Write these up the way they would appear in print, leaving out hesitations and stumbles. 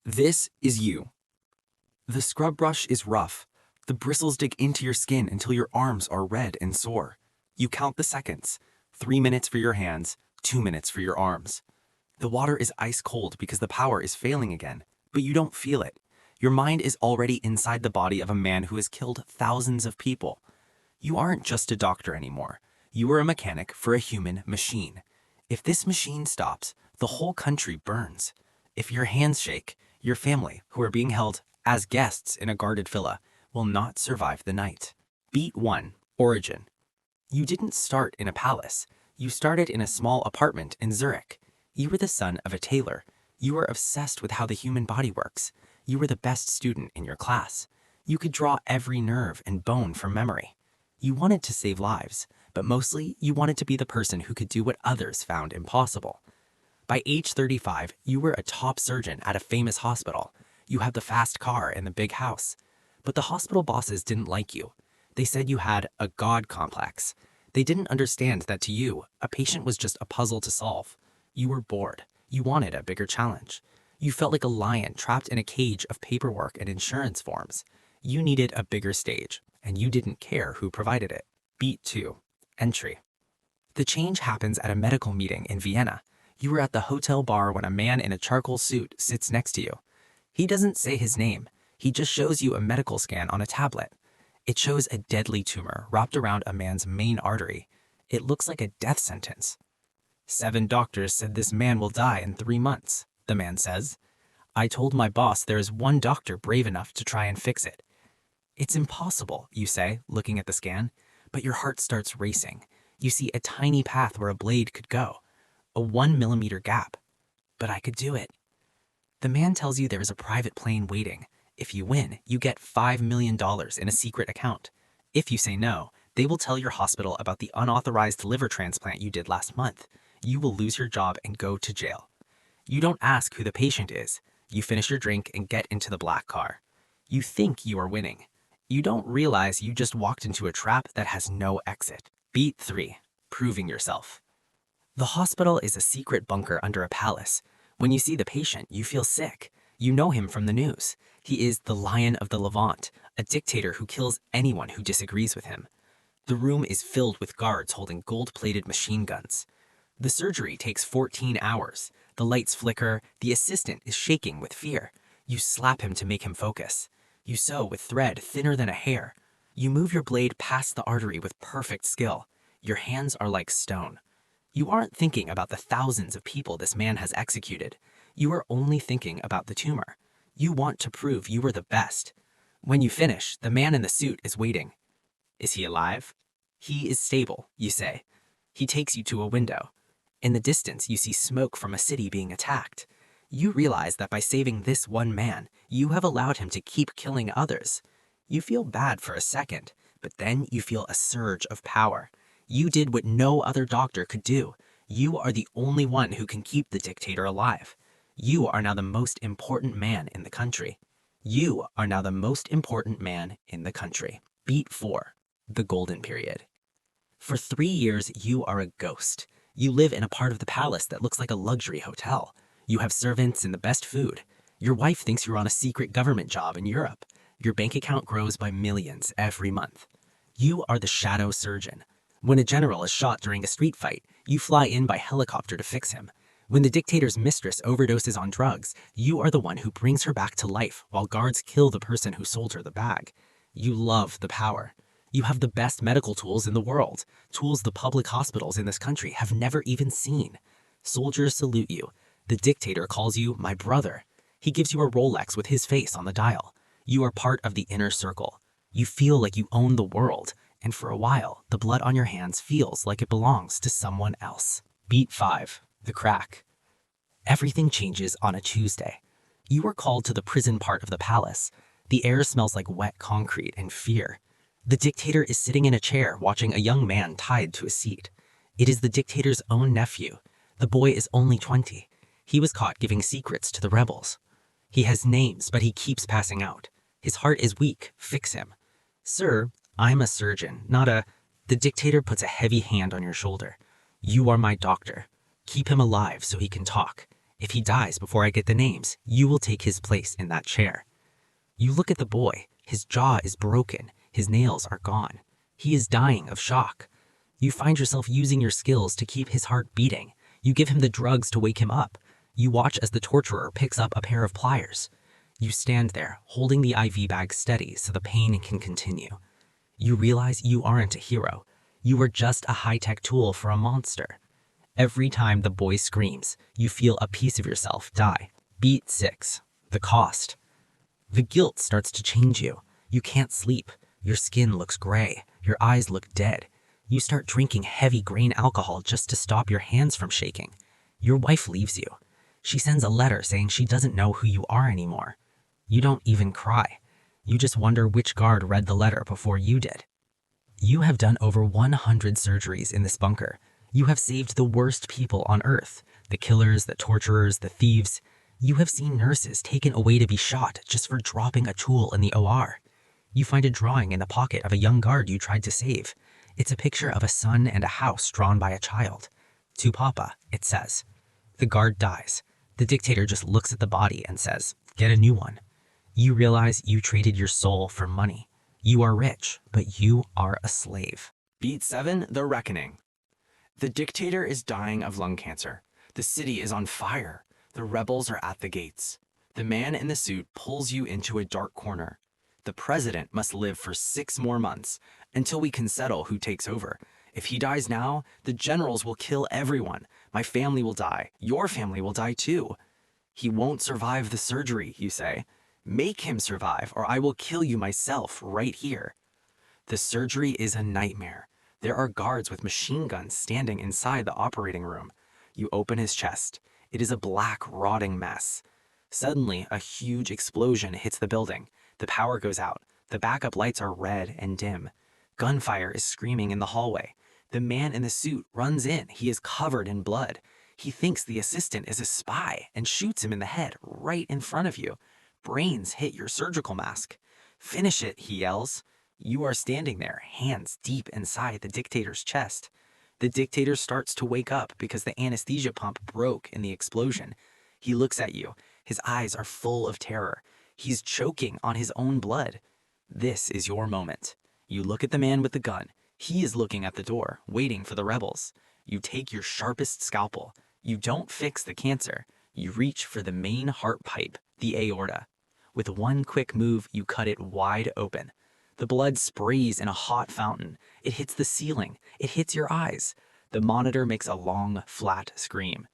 This is you. The scrub brush is rough. The bristles dig into your skin until your arms are red and sore. You count the seconds. 3 minutes for your hands, 2 minutes for your arms. The water is ice cold because the power is failing again, but you don't feel it. Your mind is already inside the body of a man who has killed thousands of people. You aren't just a doctor anymore. You are a mechanic for a human machine. If this machine stops, the whole country burns. If your hands shake, your family, who are being held as guests in a guarded villa, will not survive the night. Beat 1. Origin. You didn't start in a palace. You started in a small apartment in Zurich. You were the son of a tailor. You were obsessed with how the human body works. You were the best student in your class. You could draw every nerve and bone from memory. You wanted to save lives, but mostly you wanted to be the person who could do what others found impossible. By age 35, you were a top surgeon at a famous hospital. You had the fast car and the big house. But the hospital bosses didn't like you. They said you had a god complex. They didn't understand that to you, a patient was just a puzzle to solve. You were bored. You wanted a bigger challenge. You felt like a lion trapped in a cage of paperwork and insurance forms. You needed a bigger stage, and you didn't care who provided it. Beat 2. Entry. The change happens at a medical meeting in Vienna. You were at the hotel bar when a man in a charcoal suit sits next to you. He doesn't say his name. He just shows you a medical scan on a tablet. It shows a deadly tumor wrapped around a man's main artery. It looks like a death sentence. 7 doctors said this man will die in 3 months, the man says. I told my boss there is 1 doctor brave enough to try and fix it. It's impossible, you say, looking at the scan, but your heart starts racing. You see a tiny path where a blade could go, a 1 millimeter gap. But I could do it. The man tells you there is a private plane waiting. If you win, you get $5 million in a secret account. If you say no, they will tell your hospital about the unauthorized liver transplant you did last month. You will lose your job and go to jail. You don't ask who the patient is. You finish your drink and get into the black car. You think you are winning. You don't realize you just walked into a trap that has no exit. Beat 3. Proving yourself. The hospital is a secret bunker under a palace. When you see the patient, you feel sick. You know him from the news. He is the Lion of the Levant, a dictator who kills anyone who disagrees with him. The room is filled with guards holding gold-plated machine guns. The surgery takes 14 hours. The lights flicker. The assistant is shaking with fear. You slap him to make him focus. You sew with thread thinner than a hair. You move your blade past the artery with perfect skill. Your hands are like stone. You aren't thinking about the thousands of people this man has executed. You are only thinking about the tumor. You want to prove you are the best. When you finish, the man in the suit is waiting. Is he alive? He is stable, you say. He takes you to a window. In the distance, you see smoke from a city being attacked. You realize that by saving this one man, you have allowed him to keep killing others. You feel bad for a second, but then you feel a surge of power. You did what no other doctor could do. You are the only one who can keep the dictator alive. You are now the most important man in the country. You are now the most important man in the country. Beat 4. The Golden Period. For 3 years, you are a ghost. You live in a part of the palace that looks like a luxury hotel. You have servants and the best food. Your wife thinks you're on a secret government job in Europe. Your bank account grows by millions every month. You are the shadow surgeon. When a general is shot during a street fight, you fly in by helicopter to fix him. When the dictator's mistress overdoses on drugs, you are the one who brings her back to life while guards kill the person who sold her the bag. You love the power. You have the best medical tools in the world, tools the public hospitals in this country have never even seen. Soldiers salute you. The dictator calls you my brother. He gives you a Rolex with his face on the dial. You are part of the inner circle. You feel like you own the world, and for a while, the blood on your hands feels like it belongs to someone else. Beat 5. The Crack. Everything changes on a Tuesday. You are called to the prison part of the palace. The air smells like wet concrete and fear. The dictator is sitting in a chair watching a young man tied to a seat. It is the dictator's own nephew. The boy is only 20. He was caught giving secrets to the rebels. He has names, but he keeps passing out. His heart is weak. Fix him. Sir, I'm a surgeon, not a... The dictator puts a heavy hand on your shoulder. You are my doctor. Keep him alive so he can talk. If he dies before I get the names, you will take his place in that chair. You look at the boy. His jaw is broken. His nails are gone. He is dying of shock. You find yourself using your skills to keep his heart beating. You give him the drugs to wake him up. You watch as the torturer picks up a pair of pliers. You stand there, holding the IV bag steady so the pain can continue. You realize you aren't a hero. You are just a high-tech tool for a monster. Every time the boy screams, you feel a piece of yourself die. Beat 6. The cost. The guilt starts to change you. You can't sleep. Your skin looks gray. Your eyes look dead. You start drinking heavy grain alcohol just to stop your hands from shaking. Your wife leaves you. She sends a letter saying she doesn't know who you are anymore. You don't even cry. You just wonder which guard read the letter before you did. You have done over 100 surgeries in this bunker. You have saved the worst people on Earth. The killers, the torturers, the thieves. You have seen nurses taken away to be shot just for dropping a tool in the OR. You find a drawing in the pocket of a young guard you tried to save. It's a picture of a sun and a house drawn by a child. To Papa, it says. The guard dies. The dictator just looks at the body and says, get a new one. You realize you traded your soul for money. You are rich, but you are a slave. Beat 7, The Reckoning. The dictator is dying of lung cancer. The city is on fire. The rebels are at the gates. The man in the suit pulls you into a dark corner. The president must live for 6 more months until we can settle who takes over. If he dies now, the generals will kill everyone. My family will die. Your family will die too. He won't survive the surgery, you say. Make him survive, or I will kill you myself right here. The surgery is a nightmare. There are guards with machine guns standing inside the operating room. You open his chest. It is a black, rotting mess. Suddenly, a huge explosion hits the building. The power goes out. The backup lights are red and dim. Gunfire is screaming in the hallway. The man in the suit runs in. He is covered in blood. He thinks the assistant is a spy and shoots him in the head right in front of you. Brains hit your surgical mask. Finish it, he yells. You are standing there, hands deep inside the dictator's chest. The dictator starts to wake up because the anesthesia pump broke in the explosion. He looks at you. His eyes are full of terror. He's choking on his own blood. This is your moment. You look at the man with the gun. He is looking at the door, waiting for the rebels. You take your sharpest scalpel. You don't fix the cancer. You reach for the main heart pipe, the aorta. With one quick move, you cut it wide open. The blood sprays in a hot fountain. It hits the ceiling. It hits your eyes. The monitor makes a long, flat scream.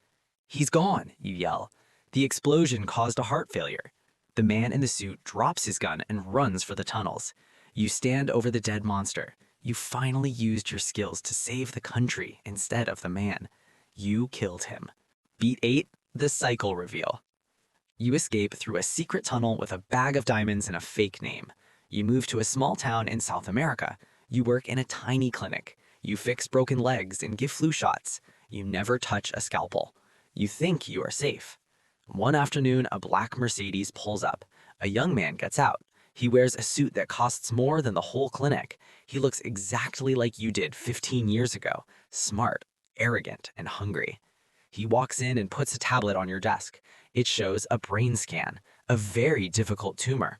He's gone, you yell. The explosion caused a heart failure. The man in the suit drops his gun and runs for the tunnels. You stand over the dead monster. You finally used your skills to save the country instead of the man. You killed him. Beat 8, The Cycle Reveal. You escape through a secret tunnel with a bag of diamonds and a fake name. You move to a small town in South America. You work in a tiny clinic. You fix broken legs and give flu shots. You never touch a scalpel. You think you are safe. One afternoon, a black Mercedes pulls up. A young man gets out. He wears a suit that costs more than the whole clinic. He looks exactly like you did 15 years ago. Smart, arrogant, and hungry. He walks in and puts a tablet on your desk. It shows a brain scan, a very difficult tumor.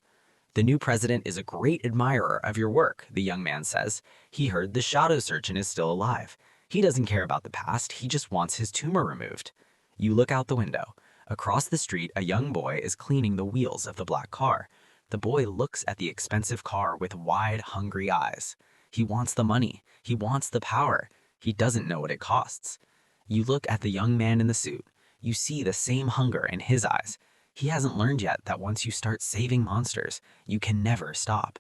The new president is a great admirer of your work, the young man says. He heard the shadow surgeon is still alive. He doesn't care about the past, he just wants his tumor removed. You look out the window. Across the street, a young boy is cleaning the wheels of the black car. The boy looks at the expensive car with wide, hungry eyes. He wants the money. He wants the power. He doesn't know what it costs. You look at the young man in the suit. You see the same hunger in his eyes. He hasn't learned yet that once you start saving monsters, you can never stop.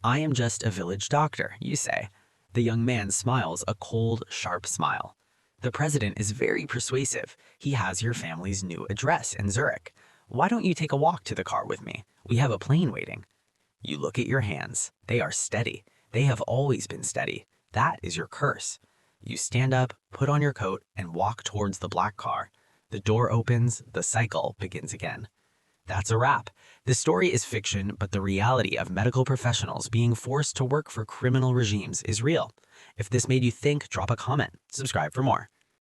I am just a village doctor, you say. The young man smiles a cold, sharp smile. The president is very persuasive. He has your family's new address in Zurich. Why don't you take a walk to the car with me? We have a plane waiting. You look at your hands. They are steady. They have always been steady. That is your curse. You stand up, put on your coat, and walk towards the black car. The door opens, the cycle begins again. That's a wrap. This story is fiction, but the reality of medical professionals being forced to work for criminal regimes is real. If this made you think, drop a comment. Subscribe for more.